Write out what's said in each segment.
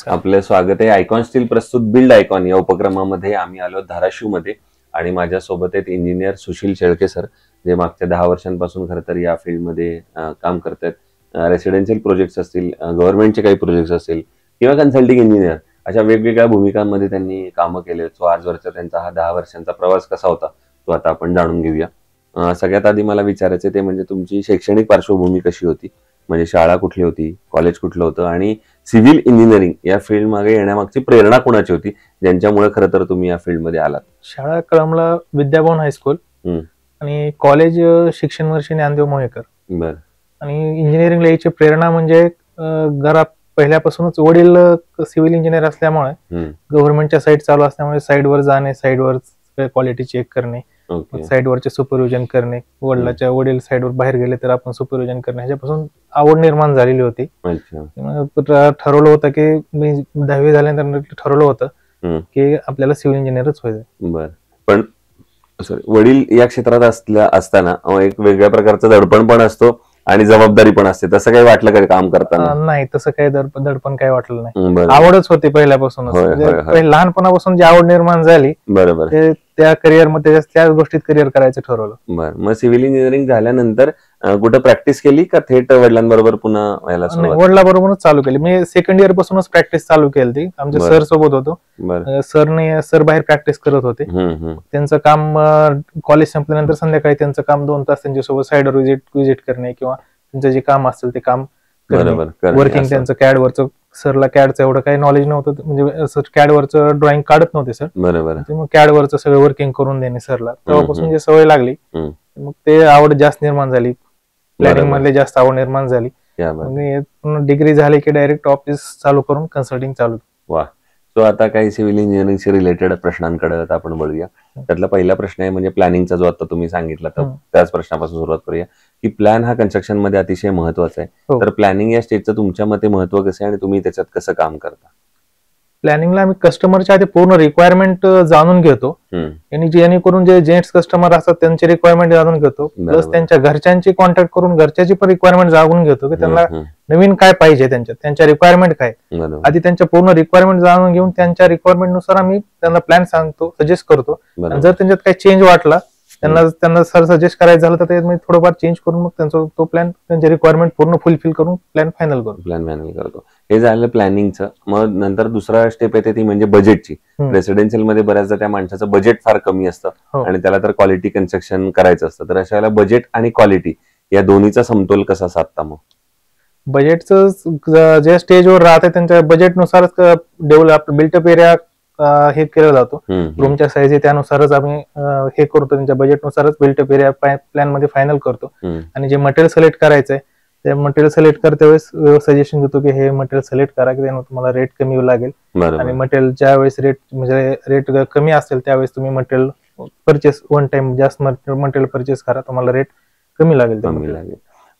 आपलं स्वागत आहे. आयकॉन स्टील प्रस्तुत बिल्ड आयकॉन या उपक्रमामध्ये आम्ही आलो धाराशिव मध्ये आणि माझ्यासोबत आहेत इंजिनियर सुशील शेळके सर, जे मागच्या 10 वर्षांपासून खरं तर या फील्डमध्ये काम करतात. रेसिडेन्शियल प्रोजेक्ट्स असतील, गव्हर्नमेंटचे काही प्रोजेक्ट्स असतील किंवा कन्सल्टिंग इंजिनियर, अशा वेगवेगळ्या भूमिकांमध्ये त्यांनी कामं केले. सो आजवरचा त्यांचा हा 10 वर्षांचा प्रवास कसा होता तो आता आपण जाणून घेऊया. सगळ्यात आधी मला विचारायचं ते म्हणजे तुमची शैक्षणिक पार्श्वभूमी कशी होती, म्हणजे शाळा कुठली होती, कॉलेज कुठलं होतं आणि सिव्हिल इंजिनिअरिंग या फील्ड मागे येण्यामागची प्रेरणा कोणाची होती, ज्यांच्यामुळे खरं तर तुम्ही या फील्डमध्ये आलात? शाळा कळमला विद्याभवन हायस्कूल आणि कॉलेज शिक्षण वर्षी ज्ञानदेव मोहेकर. बर. आणि इंजिनिअरिंगला यायची प्रेरणा म्हणजे घरात पहिल्यापासूनच वडील सिव्हिल इंजिनियर असल्यामुळे गव्हर्नमेंटच्या साईट चालू असल्यामुळे साईडवर जाणे, साईडवर क्वालिटी चेक करणे, साईडवरचे सुपरविजन करणे, वडील साईडवर बाहेर गेले तर आपण सुपरविजन करणे, ह्याच्यापासून आवड निर्माण झालेली होती. ठरवलं होतं की मी 10वी झाल्यानंतर ठरवलं होतं की आपल्याला सिव्हिल इंजिनियरच व्हायचं. बर. पण वडील या क्षेत्रात असताना एक वेगळ्या प्रकारचं दडपण पण असतो आणि जबाबदारी पण असते, तसं काही वाटलं का काम करताना? नाही, तसं काही दडपण काही वाटलं नाही. आवडच होती पहिल्यापासून, लहानपणापासून जी आवड निर्माण झाली बरोबर त्या करिअर मध्ये त्या गोष्टीत करिअर करायचं ठरवलं. बरं. मग सिव्हिल इंजिनिअरिंग झाल्यानंतर कुठं प्रॅक्टिस केली का थेट वडिलांबरोबर पुन्हा व्हायला? वडिलांबरोबरच चालू केली मी. सेकंड इयर पासूनच प्रॅक्टिस चालू केली ती. आमच्या सर सोबत होतो. सर बाहेर प्रॅक्टिस करत होते. त्यांचं काम कॉलेज संपल्यानंतर संध्याकाळी त्यांचं काम 2 तास त्यांच्यासोबत साईडवर विजिट करणे किंवा त्यांचं जे काम असेल ते काम वर्किंग त्यांचं कॅडवरचं. सरला कॅडचं एवढं काही नॉलेज नव्हतं, म्हणजे कॅडवरचं ड्रॉइंग काढत नव्हते सर. बरोबर. मग कॅडवरचं सगळं वर्किंग करून देणे सरला. तेव्हापासून जी सवय लागली मग ते आवड जास्त निर्माण झाली, प्लॅनिंग मध्ये जास्त आवड निर्माण झाली. डिग्री झाली की डायरेक्ट ऑफिस चालू करून कन्सल्टिंग चालू. वा. सो आता काही सिव्हिल इंजिनिअरिंगशी रिलेटेड प्रश्नांकडे आपण वळूया. त्यातला पहिला प्रश्न आहे म्हणजे प्लॅनिंगचा, जो आता तुम्ही सांगितला तर त्याच प्रश्नापासून सुरुवात करूया की प्लॅन हा कन्स्ट्रक्शन मध्ये अतिशय महत्वाचा आहे. तर प्लॅनिंग या स्टेजचं तुमच्या मते महत्व कसं आहे आणि तुम्ही त्याच्यात कसं काम करता? प्लॅनिंगला आम्ही कस्टमरच्या आधी पूर्ण रिक्वायरमेंट जाणून घेतो आणि जेणेकरून जे जेंट्स कस्टमर असतात त्यांची रिक्वायरमेंट जाणून घेतो, प्लस त्यांच्या घरच्यांची कॉन्टॅक्ट करून घरच्याची पण रिक्वायरमेंट जाणून घेतो की त्यांना नवीन काय पाहिजे, त्यांच्या रिक्वायरमेंट काय. आधी त्यांच्या पूर्ण रिक्वायरमेंट जाणून घेऊन त्यांच्या रिक्वायरमेंट नुसार आम्ही त्यांना प्लॅन सांगतो, सजेस्ट करतो. जर त्यांच्यात काही चेंज वाटला त्यांना सर सजेस्ट करायचं झालं तर ते थोडंफार चेंज करून मग त्यांचा तो प्लॅन, त्यांची रिक्वायरमेंट पूर्ण फुलफिल करून प्लॅन फायनल करतो. हे झालं प्लॅनिंगचं. मग नंतर दुसरा स्टेप येते ती म्हणजे बजेटची. रेसिडेन्शियल मध्ये बऱ्याचदा त्या माणसाचं बजेट फार कमी असतं आणि त्याला तर क्वालिटी कन्स्ट्रक्शन करायचं असतं. तर अशा वेळेला बजेट आणि क्वालिटी या दोन्हीचा समतोल कसा साधता? मग बजेटचं जे स्टेजवर राहते त्यांच्या बजेटनुसारच डेव्हलप बिल्टअप एरिया हे केला जातो. रूमच्या साईज त्यानुसारच आम्ही हे करतो, त्यांच्या बजेटनुसारच बिल्टअप एरिया प्लॅन मध्ये फायनल करतो. आणि जे मटेरियल सिलेक्ट करायचंय ते मटेरियल सिलेक्ट करते वेळेस सजेशन देतो की हे मटेरियल सिलेक्ट करा की तुम्हाला रेट कमी लागेल. आणि मटेरियल ज्या वेळेस रेट कमी असेल त्यावेळेस तुम्ही मटेरियल परचेस वन टाइम जास्त मटेरियल परचेस करा, तुम्हाला रेट कमी लागेल.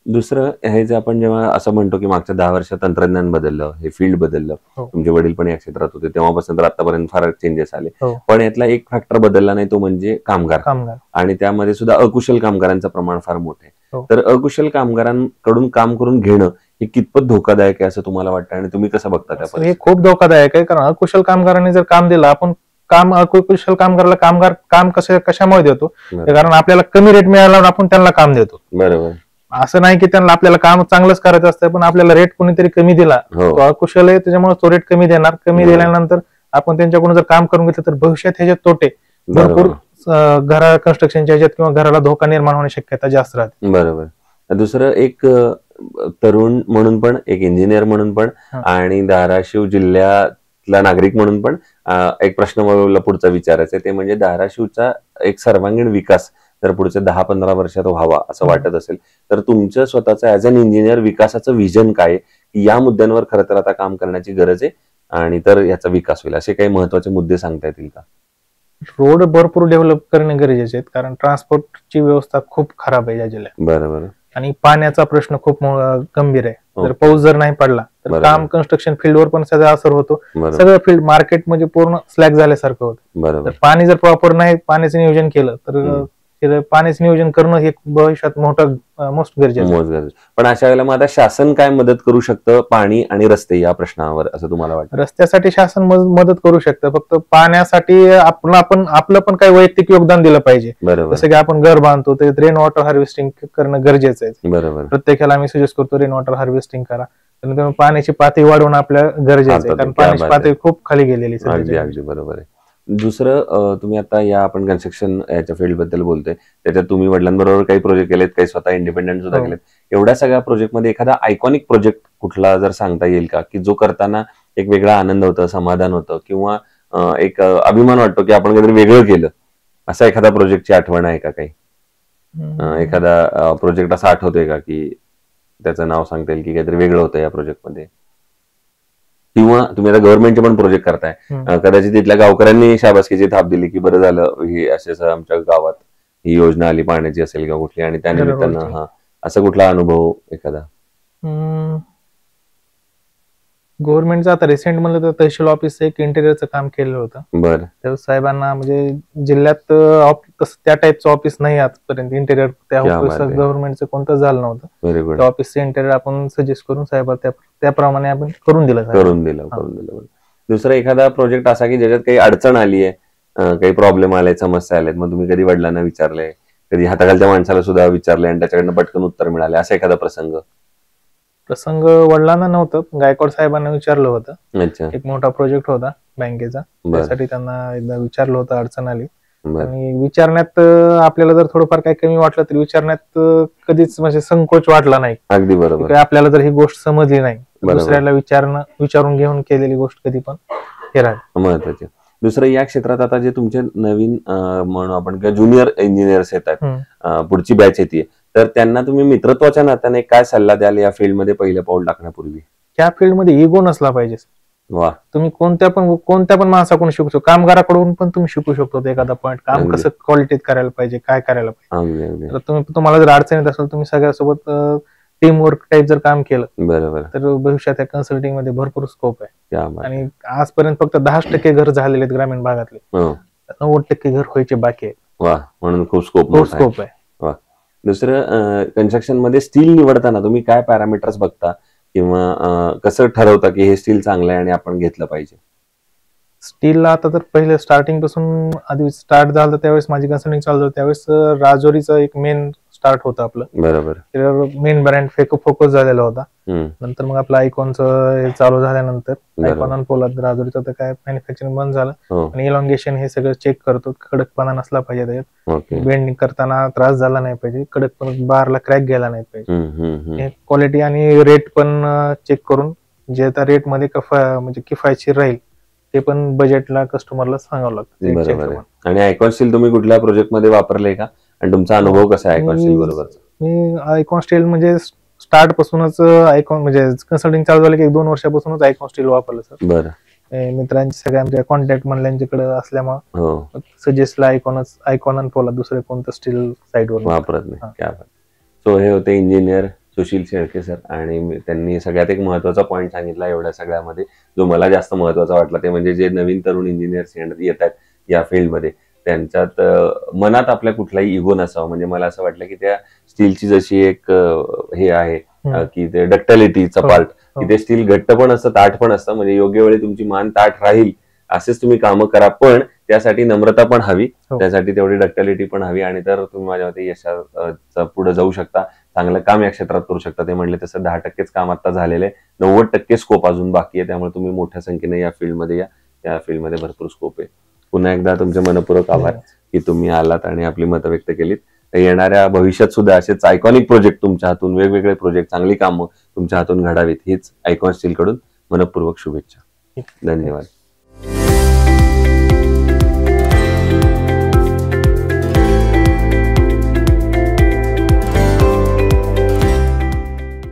दुसरं हे जे आपण जेव्हा असं म्हणतो की मागच्या 10 वर्षात तंत्रज्ञान बदललं, हे फील्ड बदललं, तुमचे वडील पण या क्षेत्रात होते तेव्हापासून तर आतापर्यंत फार चेंजेस आले, पण यातला एक फॅक्टर बदलला नाही तो म्हणजे कामगार. आणि त्यामध्ये सुद्धा अकुशल कामगारांचं प्रमाण फार मोठं आहे. तर अकुशल कामगारांकडून काम करून घेणं हे कितपत धोकादायक आहे असं तुम्हाला वाटतं आणि तुम्ही कसं बघता त्यापासून? हे खूप धोकादायक आहे, कारण अकुशल कामगारांनी जर काम दिलं, आपण अकुशल कामगाराला कामगार काम कशामुळे देतो, कारण आपल्याला कमी रेट मिळाला आपण त्यांना काम देतो. बरोबर. असं नाही की त्यांना आपल्याला काम चांगलंच करायचं असतं, पण आपल्याला रेट कोणीतरी कमी दिला, तो अकुशल आहे त्याच्यामुळे तो रेट कमी देणार. कमी दिल्यानंतर आपण त्यांच्याकडून जर काम करून घेतलं तर भविष्यात ह्याच्यात तोटे भरपूर, घरा कन्स्ट्रक्शनच्या ह्याच्यात किंवा घराला धोका निर्माण होण्याची शक्यता जास्त राहते. बरोबर. दुसरं एक तरुण म्हणून पण, एक इंजिनियर म्हणून पण आणि धाराशिव जिल्ह्यातला नागरिक म्हणून पण एक प्रश्न मला पुढचा विचारायचा आहे, ते म्हणजे धाराशिवचा एक सर्वांगीण विकास जर पुढच्या 10-15 वर्षात व्हावा असं वाटत असेल तर तुमचं स्वतःचं ऍज अन इंजिनियर विकासाचं विजन काय, या मुद्द्यांवर खरं तर आता काम करण्याची गरज आहे आणि तर याचा विकास होईल, असे काही महत्वाचे मुद्दे सांगता येतील का? रोड भरपूर डेव्हलप करणे गरजेचे आहेत, कारण ट्रान्सपोर्टची व्यवस्था खूप खराब आहे या जिल्ह्यात. बरोबर. आणि पाण्याचा प्रश्न खूप गंभीर आहे. जर पाऊस जर नाही पडला तर काम कन्स्ट्रक्शन फील्डवर पण सगळा असर होतो. सगळं फील्ड मार्केट म्हणजे पूर्ण स्लॅक झाल्यासारखं होतं. पाणी जर प्रॉपर नाही, पाण्याचं नियोजन केलं तर पाण्याचं नियोजन करणं हे भविष्यात मोस्ट गरजेचं आहे. पण अशा वेळेला मग आता शासन काय मदत करू शकतं पाणी आणि रस्ते या प्रश्नावर असं तुम्हाला वाटतं? रस्त्यासाठी शासन मदत करू शकतं, फक्त पाण्यासाठी आपलं पण काही वैयक्तिक योगदान दिलं पाहिजे. बरोबर. जसं की आपण घर बांधतो ते रेन वॉटर हार्वेस्टिंग करणं गरजेचं आहे. बरोबर. प्रत्येकाला आम्ही सजेस्ट करतो रेन वॉटर हार्वेस्टिंग करा, कारण पाण्याची पातळी वाढवणं आपल्या गरजेचं आहे, कारण पाण्याची पातळी खूप खाली गेलेली आहे. अगदी बरोबर आहे. दुसरं तुम्ही आता या आपण कन्स्ट्रक्शन याच्या फील्ड बद्दल बोलतोय, त्याच्यात तुम्ही वडिलांबरोबर काही प्रोजेक्ट केलेत, काही स्वतः इंडिपेंडेंट सुद्धा केलेत. एवढ्या सगळ्या प्रोजेक्टमध्ये एखादा आयकॉनिक प्रोजेक्ट कुठला जर सांगता येईल का, की जो करताना एक वेगळा आनंद होतं, समाधान होतं, किंवा एक अभिमान वाटतो की आपण काहीतरी वेगळं केलं, असा एखादा प्रोजेक्टची आठवण आहे का? काही एखादा प्रोजेक्ट असा आठवतोय का की त्याचं नाव सांगता येईल की काहीतरी वेगळं होतं या प्रोजेक्टमध्ये? किंवा तुम्ही आता गव्हर्नमेंटचे पण प्रोजेक्ट करताय, कदाचित तिथल्या गावकऱ्यांनी शाबासकीची थाप दिली की बरं झालं ही असे आमच्या गावात ही योजना आली पाण्याची असेल किंवा कुठली, आणि त्यानिमित्तानं असा कुठला अनुभव एखादा? गव्हर्नमेंटचं आता रिसेंट म्हणलं तर तहसील ऑफिस एक इंटेरियरचं काम केलं होतं. बरं. त्या साहेबांना म्हणजे जिल्ह्यात त्या टाईपचं ऑफिस नाही आजपर्यंत इंटेरियर, त्या गव्हर्नमेंटचं कोणतं झालं नव्हतं. Very good. त्या ऑफिसचं इंटेरियर आपण सजेस्ट करून साहेब त्याप्रमाणे आपण करून दिलं. दुसरा एखादा प्रोजेक्ट असा की ज्याच्यात काही अडचण आली आहे, काही प्रॉब्लेम आले, समस्या आल्यात, मग तुम्ही कधी वडिलांना विचारलंय, कधी हाताखालच्या माणसाला सुद्धा विचारलंय आणि त्याच्याकडनं पटकन उत्तर मिळाले, असा एखादा प्रसंग वडिलांना नव्हतं, गायकवाड साहेबांना विचारलं होतं. अच्छा. एक मोठा प्रोजेक्ट होता बँकेचा, त्यासाठी त्यांना एकदा विचारलं होतं, अडचण आली, आणि विचारण्यात आपल्याला जर थोडंफार काही कमी वाटलं तरी विचारण्यात कधीच म्हणजे संकोच वाटला नाही. अगदी बरोबर. आपल्याला जर ही गोष्ट समजली नाही, दुसऱ्याला विचारून घेऊन केलेली गोष्ट कधी पण हे राहील महत्वाची. दुसरं या क्षेत्रात आता जे तुमचे नवीन म्हणून आपण ज्युनियर इंजिनियर्स येतात, पुढची बॅच येते, तर त्यांना तुम्ही मित्रत्वाच्या नात्याने काय सल्ला द्याल या फील्डमध्ये पहिलं पाऊल टाकण्यापूर्वी? त्या फील्डमध्ये इगो नसला पाहिजे. वा. तुम्ही कोणत्या पण माणसाकडून शिकू शकतो, कामगाराकडून पण तुम्ही शिकू शकतो एखादा पॉईंट, काम कसं क्वालिटीत करायला पाहिजे, काय करायला पाहिजे. तर तुम्हाला जर अडचणीत असेल, तुम्ही सगळ्यासोबत टीम वर्क टाईप जर काम केलं, बरोबर, तर भविष्यात या कन्सल्टिंग मध्ये भरपूर स्कोप आहे. आणि आजपर्यंत फक्त 10% घर झालेले आहेत ग्रामीण भागातले, 90% घर व्हायचे बाकी आहे. वा, म्हणून खूप स्कोप आहे. वा. दुसरं कन्स्ट्रक्शन मध्ये स्टील निवडताना तुम्ही काय पॅरामीटर्स बघता, किंवा कसं ठरवता की हे स्टील चांगलं आहे आणि आपण घेतलं पाहिजे? स्टीलला आता तर पहिले स्टार्टिंग पासून आधी स्टार्ट झालं त्यावेळेस माझी कन्सल्टिंग चालू होती, त्यावेळेस राजोरीचं एक मेन स्टार्ट होतं आपलं. बरोबर. मेन ब्रँड फोकस झालेला होता. नंतर मग आपलं आयकॉनचं चालू झाल्यानंतर आयकॉन आणि पोलाद राजोरीचं तर काय मॅन्युफॅक्चरिंग बंद झालं, आणि इलॉंगेशन हे सगळं चेक करतो, कडकपणा नसला पाहिजे त्याच्यात, बेंडिंग करताना त्रास झाला नाही पाहिजे, कडकपणा बारला क्रॅक गेला नाही पाहिजे, क्वालिटी आणि रेट पण चेक करून जे आता रेट मध्ये म्हणजे किफायतशीर राहील ते पण बजेटला कस्टमरला सांगावं लागतं. आणि आयकॉन स्टील तुम्ही कुठल्या प्रोजेक्ट मध्ये वापरले का, आणि तुमचा अनुभव कसा आहे आयकॉन स्टील बरोबर? मी आयकॉन स्टील म्हणजे स्टार्ट पासूनच आयकॉन म्हणजे कन्सल्टिंग चालू झालं की 1-2 वर्षापासूनच आयकॉन स्टील वापरलं सर. बरं. मित्रांची सगळ्या कॉन्टॅक्ट म्हणल्यांच्याकडे असल्यामुळे सजेस्टला आयकॉन आणि पोला, दुसरे कोणतं स्टील साईडवर वापरत नाही. सो हे होते इंजिनियर सुशील शेळके सर, आणि त्यांनी सगळ्यात एक महत्वाचा पॉईंट सांगितला एवढ्या सगळ्यामध्ये, जो मला जास्त महत्वाचा वाटला, ते म्हणजे जे नवीन तरुण इंजिनियर्स येत आहेत या फील्डमध्ये, त्यांच्यात मनात आपल्या कुठलाही इगो नसावा. म्हणजे मला असं वाटलं की त्या स्टीलची जशी एक हे आहे की ते डक्टॅलिटीचं पार्ट, की ते स्टील घट्ट पण असतं, ताठ पण असतं, म्हणजे योग्य वेळी तुमची मान ताठ राहील असेच तुम्ही कामं करा, पण त्यासाठी नम्रता पण हवी, त्यासाठी तेवढी डक्टॅलिटी पण हवी, आणि तर तुम्ही माझ्या मते यशाचा पुढे जाऊ शकता, चांगलं काम या क्षेत्रात करू शकता. ते म्हणले तसं 10%च काम आता झालेलं आहे, 90% स्कोप अजून बाकी आहे, त्यामुळे तुम्ही मोठ्या संख्येने या फील्डमध्ये या फील्डमध्ये भरपूर स्कोप आहे. पुन्हा एकदा तुमचे मनपूर्वक आभार की तुम्ही आलात आणि आपली मतं व्यक्त केलीत. येणाऱ्या भविष्यात सुद्धा असेच आयकॉनिक प्रोजेक्ट तुमच्या हातून, वेगवेगळे प्रोजेक्ट, चांगली कामं तुमच्या हातून घडावीत, हीच आयकॉन स्टील कडून मनपूर्वक शुभेच्छा. धन्यवाद.